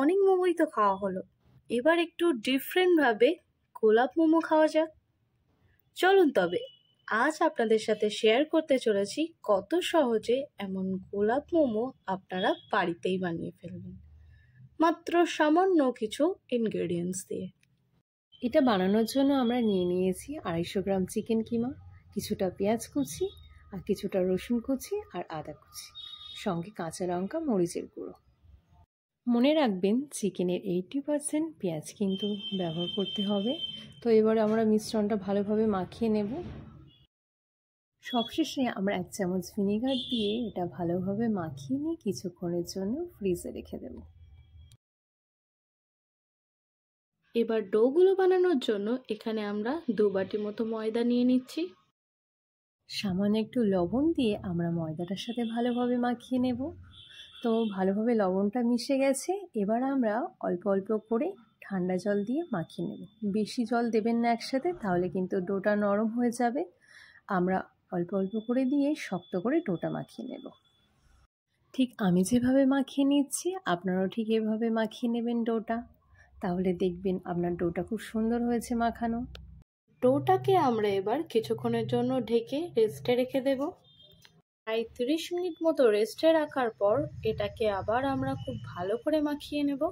অনেক মোমোই তো খাওয়া হলো, এবার একটু ডিফারেন্টভাবে গোলাপ মোমো খাওয়া যাক। চলুন তবে আজ আপনাদের সাথে শেয়ার করতে চলেছি কত সহজে এমন গোলাপ মোমো আপনারা বাড়িতেই বানিয়ে ফেলবেন, মাত্র সামান্য কিছু ইনগ্রেডিয়েন্টস দিয়ে। এটা বানানোর জন্য আমরা নিয়ে নিয়েছি 250 গ্রাম চিকেন কিমা, কিছুটা পেঁয়াজ কুচি আর কিছুটা রসুন কুচি আর আদা কুচি, সঙ্গে কাঁচা লঙ্কা, মরিচের গুঁড়ো। মনে রাখবেন চিকেনের 80% পেঁয়াজ কিন্তু ব্যবহার করতে হবে। তো এবারে আমরা মিশ্রণটা ভালোভাবে মাখিয়ে নেব। সবশেষে আমরা 1 চামচ ভিনিগার দিয়ে এটা ভালোভাবে মাখিয়ে নিয়ে কিছুক্ষণের জন্য ফ্রিজে রেখে দেব। এবার ডোগুলো বানানোর জন্য এখানে আমরা 2 বাটি মতো ময়দা নিয়ে নিচ্ছি। সামান্য একটু লবণ দিয়ে আমরা ময়দাটার সাথে ভালোভাবে মাখিয়ে নেব। তো ভালোভাবে লবণটা মিশে গেছে, এবার আমরা অল্প অল্প করে ঠান্ডা জল দিয়ে মাখিয়ে নেব। বেশি জল দেবেন না একসাথে, তাহলে কিন্তু ডোটা নরম হয়ে যাবে। আমরা অল্প অল্প করে দিয়ে শক্ত করে ডোটা মাখিয়ে নেব। ঠিক আমি যেভাবে মাখিয়ে নিচ্ছি আপনারাও ঠিক এভাবে মাখিয়ে নেবেন ডোটা, তাহলে দেখবেন আপনার ডোটা খুব সুন্দর হয়েছে মাখানো। ডোটাকে আমরা এবার কিছুক্ষণের জন্য ঢেকে রেস্টে রেখে দেব। প্রায় 30 মিনিট মতো রেস্টে রাখার পর এটাকে আবার আমরা খুব ভালো করে মাখিয়ে নেব।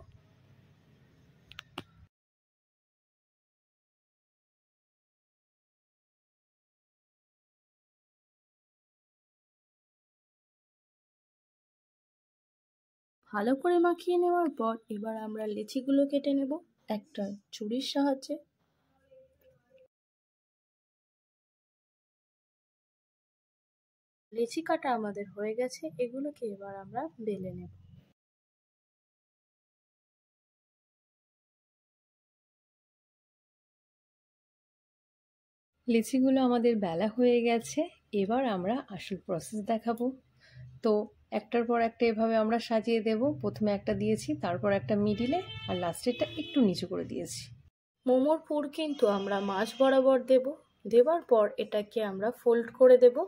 ভালো করে মাখিয়ে নেওয়ার পর এবার আমরা লিচিগুলো কেটে নেব একটা ছুরির সাহায্যে। লিচি কাটা আমাদের হয়ে গেছে, এগুলোকে এবার আমরা বেলে নেব। লিচিগুলো আমাদের বেলা হয়ে গেছে, এবার আমরা আসল প্রসেস দেখাবো। তো একটার পর একটা এভাবে আমরা সাজিয়ে দেব। প্রথমে একটা দিয়েছি, তারপর একটা মিডিলে, আর লাস্টেরটা একটু নিচু করে দিয়েছি। মোমোর পুর কিন্তু আমরা মাঝ বরাবর দেব। দেওয়ার পর এটাকে আমরা ফোল্ড করে দেব।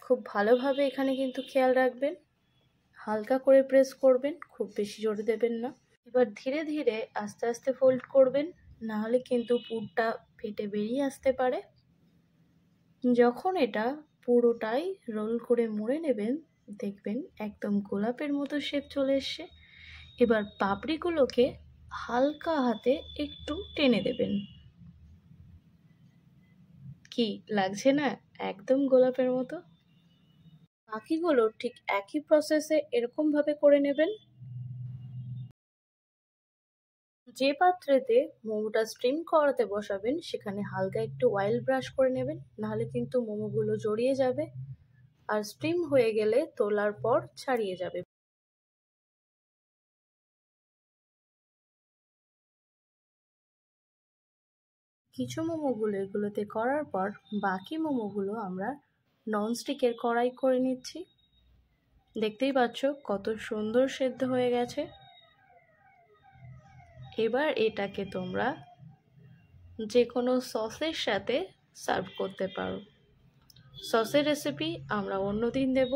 খুব ভালোভাবে এখানে কিন্তু খেয়াল রাখবেন, হালকা করে প্রেস করবেন, খুব বেশি জোরে দেবেন না। এবার ধীরে ধীরে আস্তে আস্তে ফোল্ড করবেন, না হলে কিন্তু পুরটা ফেটে বেরিয়ে আসতে পারে। যখন এটা পুরোটাই রোল করে মুড়ে নেবেন, দেখবেন একদম গোলাপের মতো শেপ চলে এসছে। এবার পাপড়িগুলোকে হালকা হাতে একটু টেনে দেবেন। কি লাগছে না একদম গোলাপের মতো? বাকিগুলো ঠিক একই প্রসেসে এরকম ভাবে করে নেবেন। যে পাত্রেতে মোমোটা স্টিম করাতে বসাবেন সেখানে হালকা একটু অয়েল ব্রাশ করে নেবেন, নাহলে কিন্তু মোমোগুলো জড়িয়ে যাবে আর স্টিম হয়ে গেলে তোলার পর ছাড়িয়ে যাবে। কিছু মোমোগুলো এগুলোতে করার পর বাকি মোমোগুলো আমরা ননস্টিকের কড়াই করে নিচ্ছি। দেখতেই পাচ্ছ কত সুন্দর সেদ্ধ হয়ে গেছে। এবার এটাকে তোমরা যে কোনো সসের সাথে সার্ভ করতে পারো। সসের রেসিপি আমরা অন্যদিন দেব।